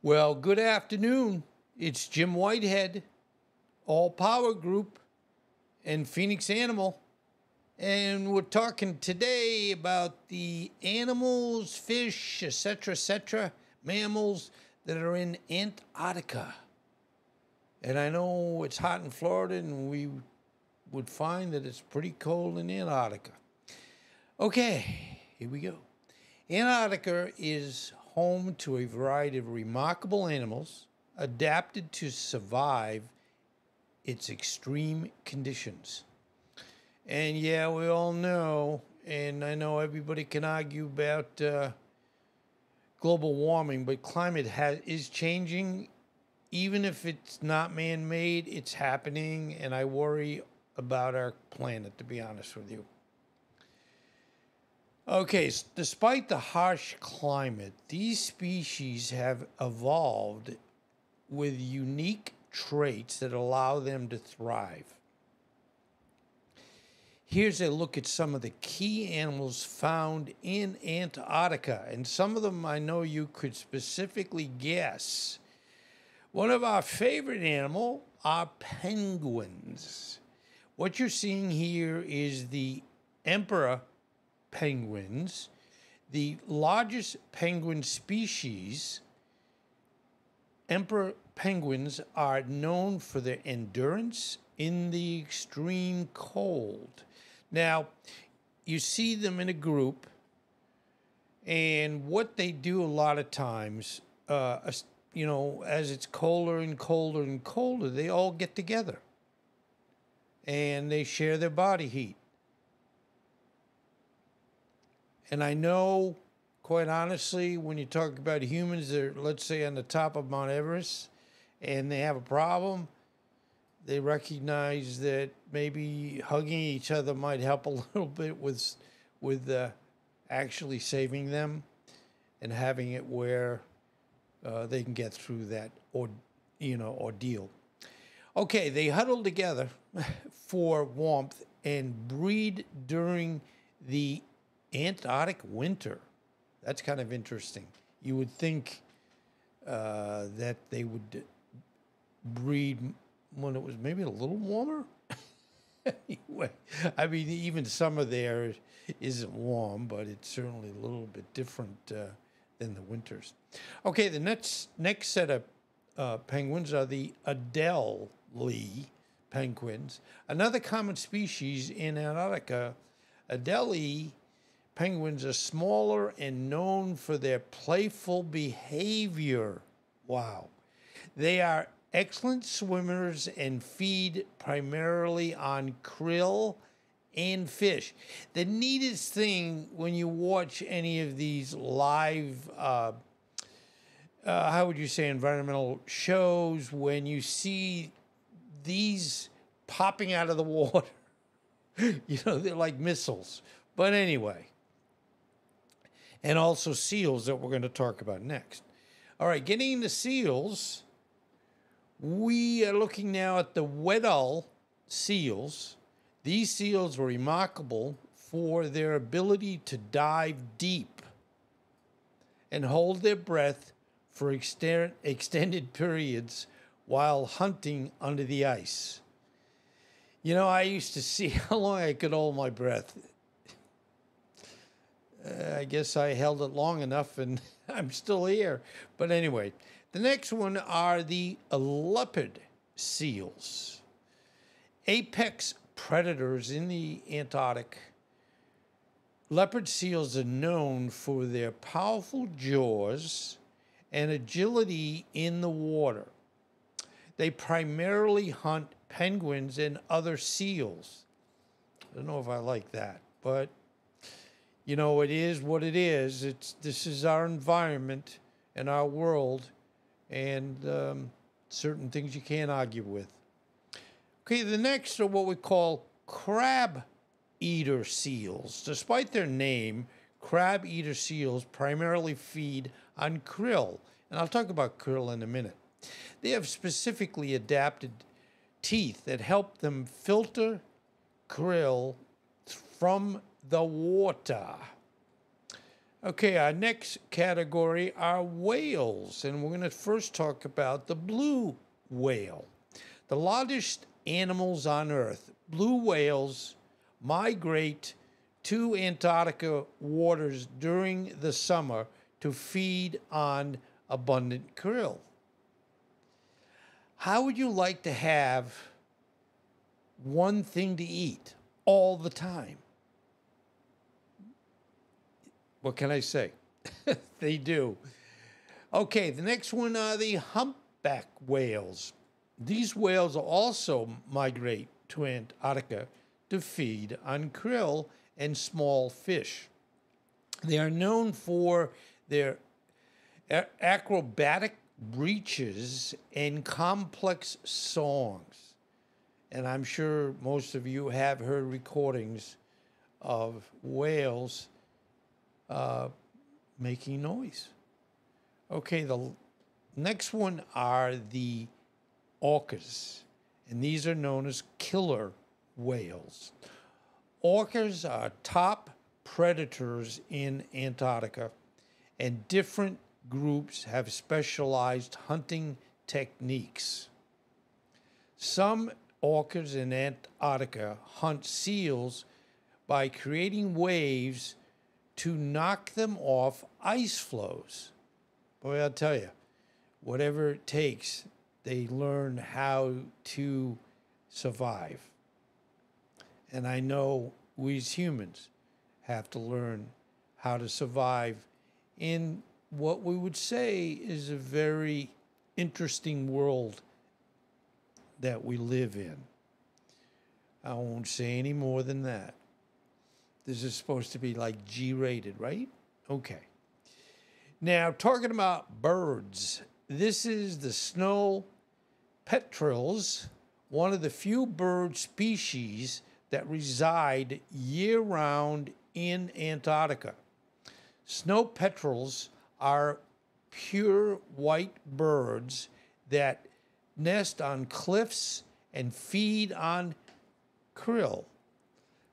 Well, good afternoon. It's Jim Whitehead, All Power Group, and Phoenix Animal. And we're talking today about the animals, fish, etc., mammals that are in Antarctica. And I know it's hot in Florida, and we would find that it's pretty cold in Antarctica. Okay, here we go. Antarctica is home to a variety of remarkable animals adapted to survive its extreme conditions. And yeah, we all know, and I know everybody can argue about global warming, but climate is changing. Even if it's not man-made, it's happening, and I worry about our planet, to be honest with you. Okay, despite the harsh climate, these species have evolved with unique traits that allow them to thrive. Here's a look at some of the key animals found in Antarctica, and some of them I know you could specifically guess. One of our favorite animals are penguins. What you're seeing here is the emperor penguins, the largest penguin species. Emperor penguins are known for their endurance in the extreme cold. Now, you see them in a group, and what they do a lot of times, as it's colder and colder and colder, they all get together, and they share their body heat. And I know, quite honestly, when you talk about humans, they're, let's say, on the top of Mount Everest, and they have a problem, they recognize that maybe hugging each other might help a little bit with actually saving them and having it where they can get through that ordeal. Okay, they huddle together for warmth and breed during the Antarctic winter. That's kind of interesting. You would think that they would breed when it was maybe a little warmer. Anyway, I mean, even summer there isn't warm, but it's certainly a little bit different than the winters. Okay, the next set of penguins are the Adelie penguins. Another common species in Antarctica. Adelie penguins are smaller and known for their playful behavior. Wow. They are excellent swimmers and feed primarily on krill and fish. The neatest thing when you watch any of these live, environmental shows, when you see these popping out of the water, they're like missiles. But anyway, and also seals that we're going to talk about next. All right, getting into seals, we are looking now at the Weddell seals. These seals are remarkable for their ability to dive deep and hold their breath for extended periods while hunting under the ice. I used to see how long I could hold my breath. I guess I held it long enough, and I'm still here. But anyway, the next one are the leopard seals. Apex predators in the Antarctic. Leopard seals are known for their powerful jaws and agility in the water. They primarily hunt penguins and other seals. I don't know if I like that, but it is what it is. This is our environment and our world, and certain things you can't argue with. Okay, the next are what we call crab-eater seals. Despite their name, crab-eater seals primarily feed on krill, and I'll talk about krill in a minute. They have specifically adapted teeth that help them filter krill from the water. Okay, our next category are whales, and we're going to first talk about the blue whale. The largest animals on Earth, blue whales, migrate to Antarctica waters during the summer to feed on abundant krill. How would you like to have one thing to eat all the time? What can I say? They do. Okay, the next one are the humpback whales. These whales also migrate to Antarctica to feed on krill and small fish. They are known for their acrobatic breaches and complex songs. And I'm sure most of you have heard recordings of whales making noise. Okay, the next one are the orcas, and these are known as killer whales. Orcas are top predators in Antarctica, and different groups have specialized hunting techniques. Some orcas in Antarctica hunt seals by creating waves to knock them off ice floes. Boy, I'll tell you, whatever it takes, they learn how to survive. And I know we as humans have to learn how to survive in what we would say is a very interesting world that we live in. I won't say any more than that. This is supposed to be like G-rated, right? Okay. Now, talking about birds, this is the snow petrels, one of the few bird species that reside year-round in Antarctica. Snow petrels are pure white birds that nest on cliffs and feed on krill,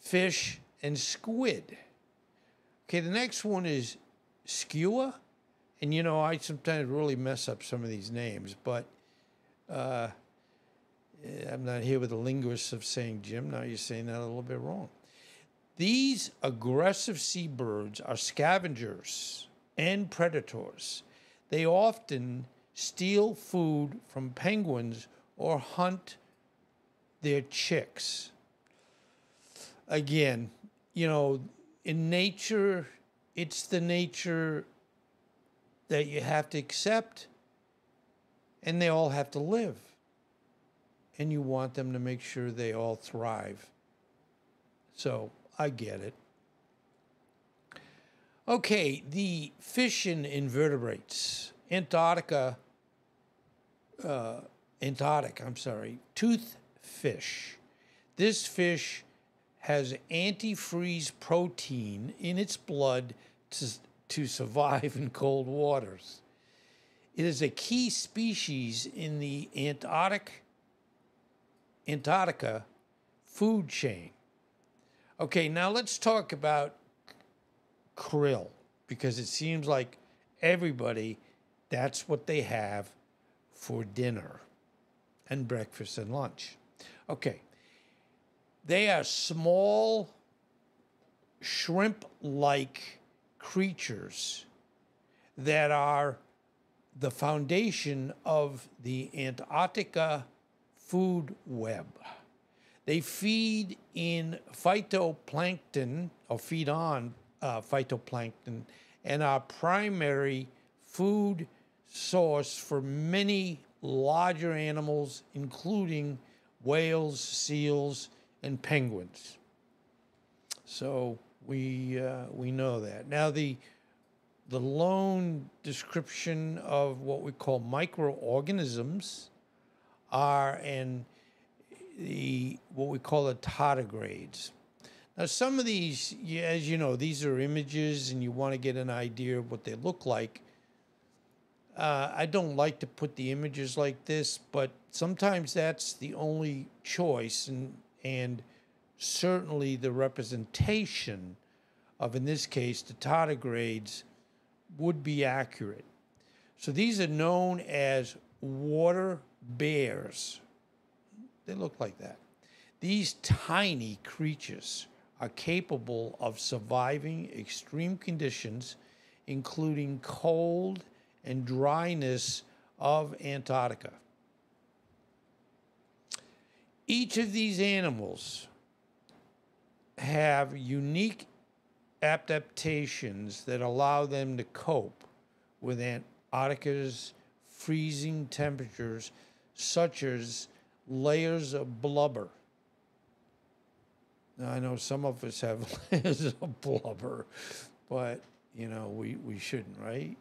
fish, and squid. Okay, the next one is skua. And you know, I sometimes really mess up some of these names, but I'm not here with the linguists of saying, Jim, now you're saying that a little bit wrong. These aggressive seabirds are scavengers and predators. They often steal food from penguins or hunt their chicks. Again, you know, in nature, it's the nature that you have to accept, and they all have to live. And you want them to make sure they all thrive. So I get it. Okay, the fish and invertebrates. Antarctic, toothfish. This fish has antifreeze protein in its blood to survive in cold waters. It is a key species in the Antarctica food chain. Okay, now let's talk about krill, because it seems like everybody, that's what they have for dinner and breakfast and lunch. Okay. They are small, shrimp-like creatures that are the foundation of the Antarctica food web. They feed in phytoplankton, or feed on phytoplankton, and are primary food source for many larger animals, including whales, seals, and penguins. So we know that. Now the lone description of what we call microorganisms are what we call the tardigrades. Now some of these, as you know, these are images and you want to get an idea of what they look like. I don't like to put the images like this, but sometimes that's the only choice, and certainly the representation of, in this case, the tardigrades would be accurate. So these are known as water bears. They look like that. These tiny creatures are capable of surviving extreme conditions, including cold and dryness of Antarctica. Each of these animals have unique adaptations that allow them to cope with Antarctica's freezing temperatures, such as layers of blubber. Now, I know some of us have layers of blubber, but, you know, we shouldn't, right?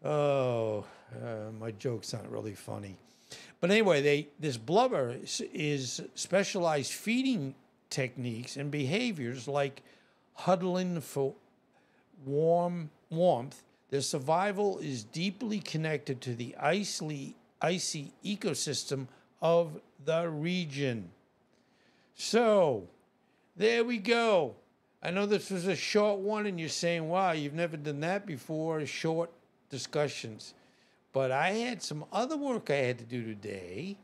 My joke's not really funny. But anyway, this blubber is specialized feeding techniques and behaviors like huddling for warmth. Their survival is deeply connected to the icy ecosystem of the region. So, there we go. I know this was a short one, and you're saying, wow, you've never done that before, short discussions. But I had some other work I had to do today,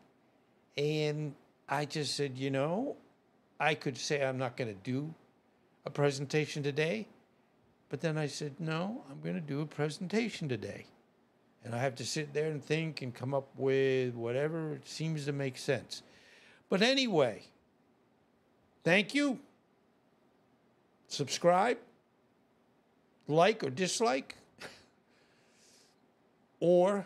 and I just said, you know, I could say I'm not going to do a presentation today, but then I said, no, I'm going to do a presentation today. And I have to sit there and think and come up with whatever seems to make sense. But anyway, thank you. Subscribe, like or dislike, or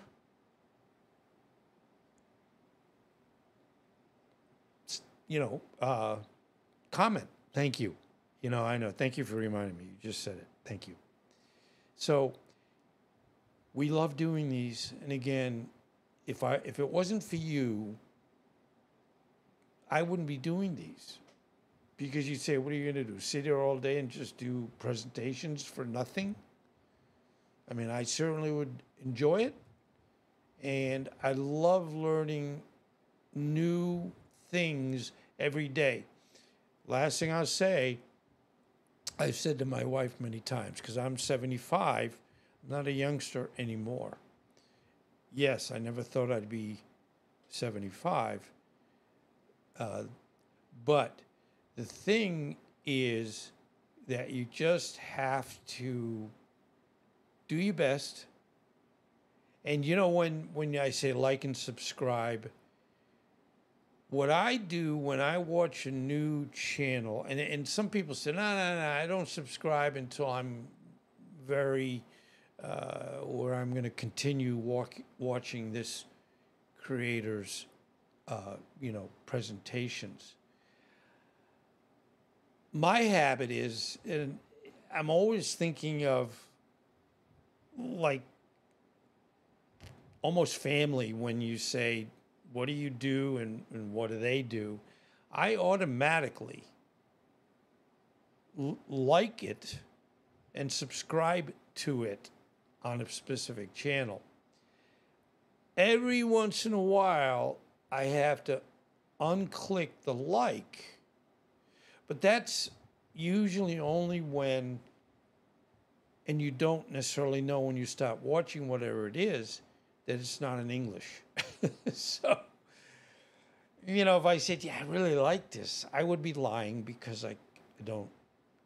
comment. Thank you. You know, I know. Thank you for reminding me. You just said it. Thank you. So we love doing these. And again, if it wasn't for you, I wouldn't be doing these. Because you'd say, what are you going to do? Sit here all day and just do presentations for nothing? I mean, I certainly would enjoy it. And I love learning new things every day. Last thing I'll say, I've said to my wife many times, because I'm 75, I'm not a youngster anymore. Yes, I never thought I'd be 75. But the thing is that you just have to do your best. And you know, when I say like and subscribe, what I do when I watch a new channel, and some people say, no, I don't subscribe until I'm very, or I'm going to continue watching this creator's, presentations. My habit is, and I'm always thinking of, like, almost family when you say, what do you do and what do they do? I automatically like it and subscribe to it on a specific channel. Every once in a while, I have to unclick the like, but that's usually only when, and you don't necessarily know when you start watching whatever it is, that it's not in English. So, if I said, yeah, I really like this, I would be lying because I don't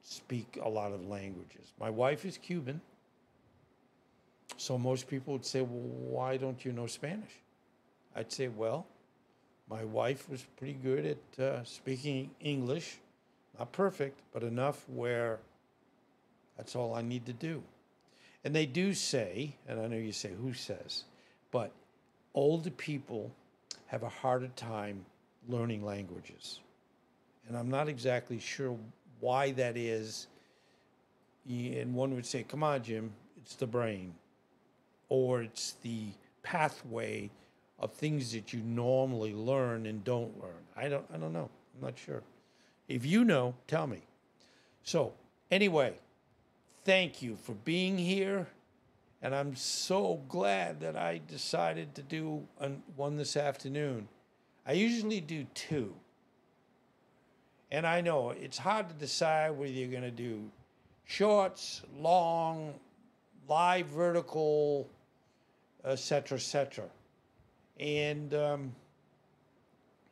speak a lot of languages. My wife is Cuban. So most people would say, well, why don't you know Spanish? I'd say, well, my wife was pretty good at speaking English. Not perfect, but enough where that's all I need to do. And they do say, and I know you say, who says? But older people have a harder time learning languages. And I'm not exactly sure why that is. And one would say, come on, Jim, it's the brain. Or it's the pathway of things that you normally learn and don't learn. I don't know. I'm not sure. If you know, tell me. So anyway, thank you for being here. And I'm so glad that I decided to do one this afternoon. I usually do two. And I know it's hard to decide whether you're going to do shorts, long, live, vertical, etc., etc. And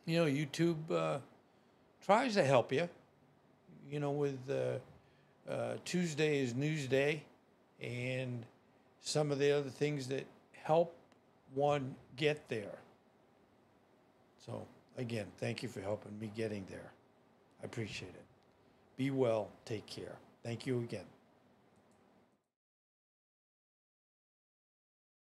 YouTube tries to help you. With Tuesday is News Day, and some of the other things that help one get there. So again, thank you for helping me getting there. I appreciate it. Be well. Take care. Thank you again.